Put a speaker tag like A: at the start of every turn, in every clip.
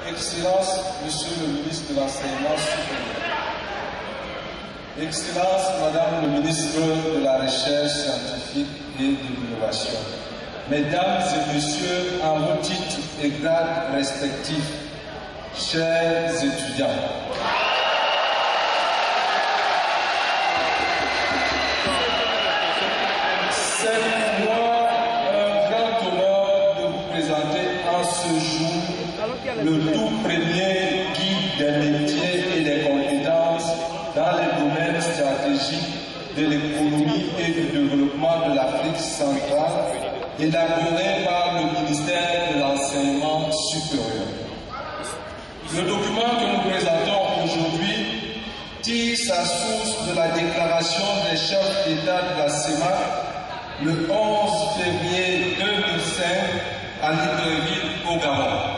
A: Excellence, Monsieur le ministre de l'Enseignement supérieur. Excellence, Madame le ministre de la Recherche scientifique et de l'Innovation. Mesdames et Messieurs, en vos titres et grades respectifs, chers étudiants. C'est pour moi un grand honneur de vous présenter en ce jour le tout premier guide des métiers et des compétences dans les domaines stratégiques de l'économie et du développement de l'Afrique centrale, élaboré par le ministère de l'Enseignement supérieur. Le document que nous présentons aujourd'hui tire sa source de la déclaration des chefs d'État de la CEMAC le 11 février 2005 à Libreville au Gabon.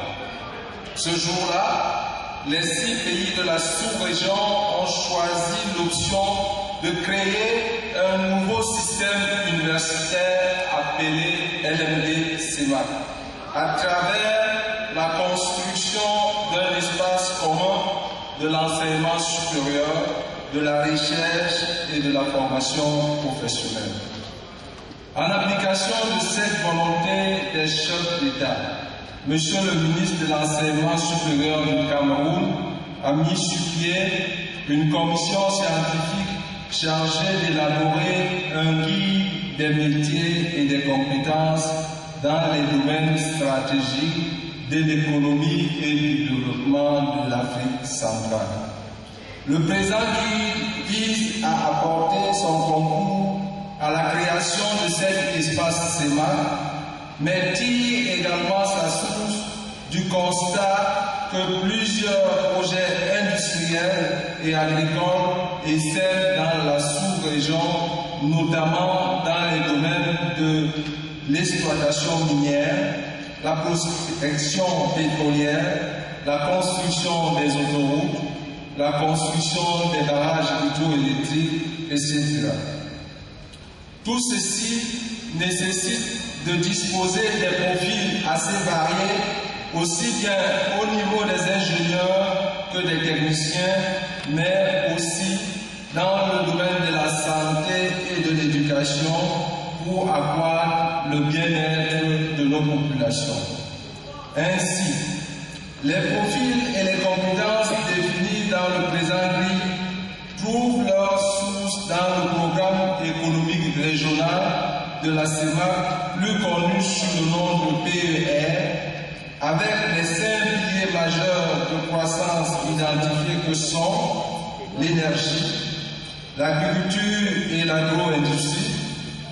A: Ce jour-là, les 6 pays de la sous-région ont choisi l'option de créer un nouveau système universitaire appelé LMD-CEMAC à travers la construction d'un espace commun de l'enseignement supérieur, de la recherche et de la formation professionnelle. En application de cette volonté des chefs d'État, Monsieur le ministre de l'Enseignement supérieur du Cameroun a mis sur pied une commission scientifique chargée d'élaborer un guide des métiers et des compétences dans les domaines stratégiques de l'économie et du développement de l'Afrique centrale. Le présent guide vise à apporter son concours à la création de cet espace CEMAC, mais tire également sa source du constat que plusieurs projets industriels et agricoles essaiment dans la sous-région, notamment dans les domaines de l'exploitation minière, la prospection pétrolière, la construction des autoroutes, la construction des barrages hydroélectriques, etc. Tout ceci nécessite de disposer des profils assez variés, aussi bien au niveau des ingénieurs que des techniciens, mais aussi dans le domaine de la santé et de l'éducation pour accroître le bien-être de nos populations. Ainsi, les profils et les compétences définis dans le présent guide trouvent leur source dans le programme économique régional de la CEMAC, plus connu sous le nom de PER, avec les 5 piliers majeurs de croissance identifiés que sont l'énergie, l'agriculture et l'agro-industrie,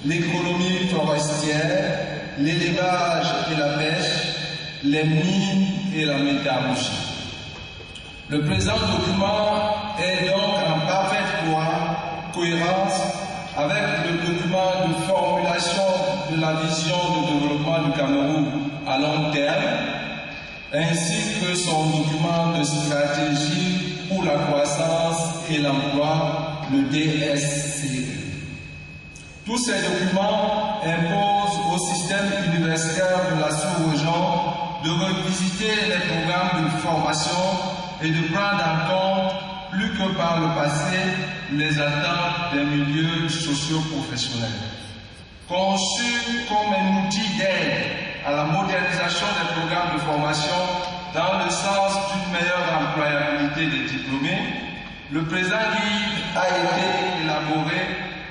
A: l'économie forestière, l'élevage et la pêche, les mines et la métallurgie. Le présent document est donc en parfaite cohérence avec le document de formulation de la vision de développement du Cameroun à long terme, ainsi que son document de stratégie pour la croissance et l'emploi, le DSCE. Tous ces documents imposent au système universitaire de la sous-région de revisiter les programmes de formation et de prendre en compte, plus que par le passé, les attentes des milieux socio-professionnels. Conçu comme un outil d'aide à la modernisation des programmes de formation dans le sens d'une meilleure employabilité des diplômés, le présent guide a été élaboré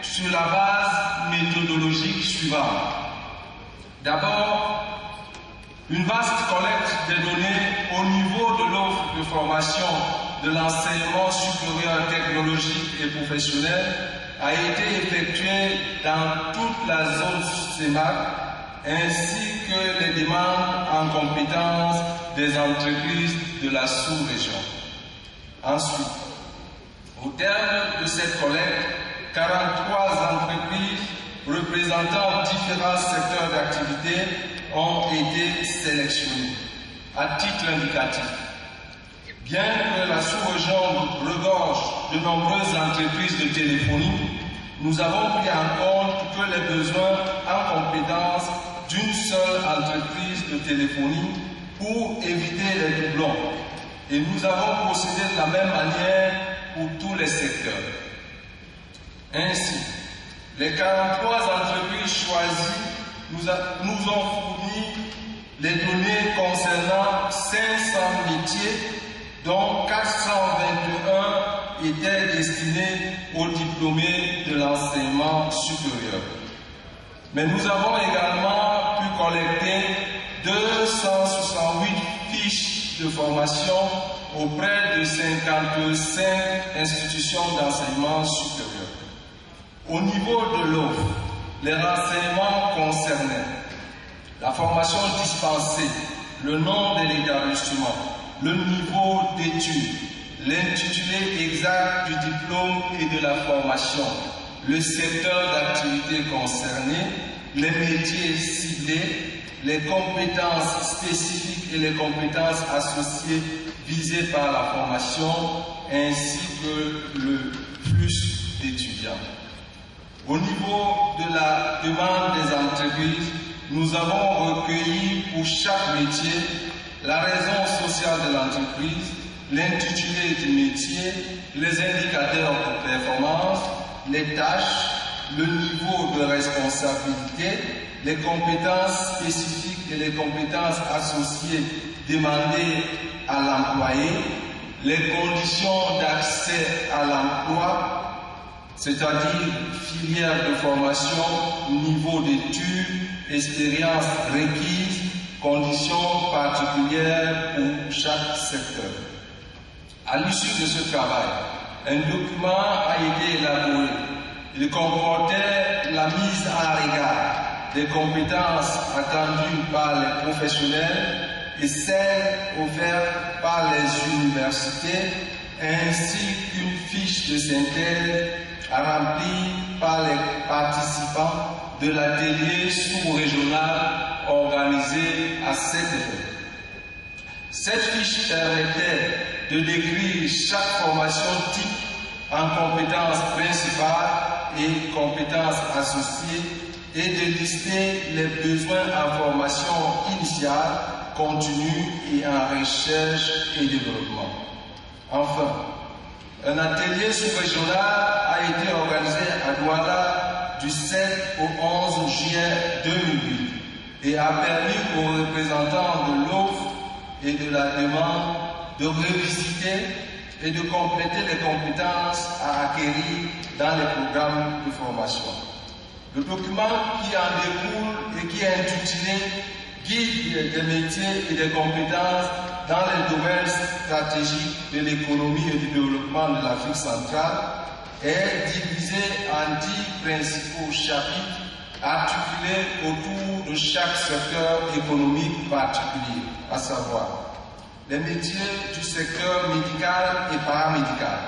A: sur la base méthodologique suivante. D'abord, une vaste collecte des données au niveau de l'offre de formation de l'enseignement supérieur technologique et professionnel a été effectuée dans toute la zone CEMAC ainsi que les demandes en compétences des entreprises de la sous-région. Ensuite, au terme de cette collecte, 43 entreprises représentant différents secteurs d'activité ont été sélectionnées. À titre indicatif, bien que la sous-région regorge de nombreuses entreprises de téléphonie, nous avons pris en compte que les besoins en compétences d'une seule entreprise de téléphonie pour éviter les doublons et nous avons procédé de la même manière pour tous les secteurs. Ainsi, les 43 entreprises choisies nous ont fourni les données concernant 500 métiers, dont 421 étaient destinés aux diplômés de l'enseignement supérieur. Mais nous avons également pu collecter 268 fiches de formation auprès de 55 institutions d'enseignement supérieur. Au niveau de l'offre, les renseignements concernés, la formation dispensée, le nom de l'établissement, le niveau d'études, l'intitulé exact du diplôme et de la formation, le secteur d'activité concerné, les métiers ciblés, les compétences spécifiques et les compétences associées visées par la formation, ainsi que le flux d'étudiants. Au niveau de la demande des entreprises, nous avons recueilli pour chaque métier la raison sociale de l'entreprise, l'intitulé du métier, les indicateurs de performance, les tâches, le niveau de responsabilité, les compétences spécifiques et les compétences associées demandées à l'employé, les conditions d'accès à l'emploi, c'est-à-dire filière de formation, niveau d'études, expérience requise, conditions particulières pour chaque secteur. À l'issue de ce travail, un document a été élaboré. Il comportait la mise en regard des compétences attendues par les professionnels et celles offertes par les universités, ainsi qu'une fiche de synthèse remplie par les participants de l'atelier sous-régional organisé à cet effet. Cette fiche permettait de décrire chaque formation type en compétences principales et compétences associées et de lister les besoins en formation initiale, continue et en recherche et développement. Enfin, un atelier sous-régional a été organisé à Douala du 7 au 11 juillet 2008 et a permis aux représentants de l'offre et de la demande de revisiter et de compléter les compétences à acquérir dans les programmes de formation. Le document qui en découle et qui est intitulé « Guide des métiers et des compétences dans les domaines stratégiques de l'économie et du développement de l'Afrique centrale » est divisé en 10 principaux chapitres articulés autour de chaque secteur économique particulier, à savoir les métiers du secteur médical et paramédical,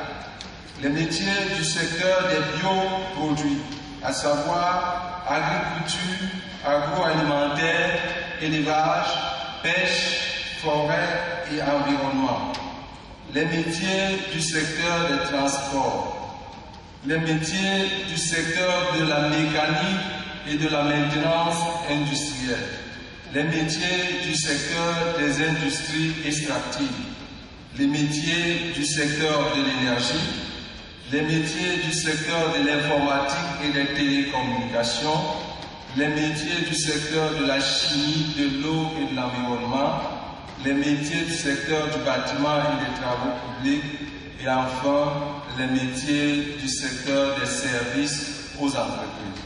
A: les métiers du secteur des bioproduits, à savoir agriculture, agroalimentaire, élevage, pêche, forêt et environnement, les métiers du secteur des transports, les métiers du secteur de la mécanique et de la maintenance industrielle, les métiers du secteur des industries extractives, les métiers du secteur de l'énergie, les métiers du secteur de l'informatique et des télécommunications, les métiers du secteur de la chimie, de l'eau et de l'environnement, les métiers du secteur du bâtiment et des travaux publics, et enfin les métiers du secteur des services aux entreprises.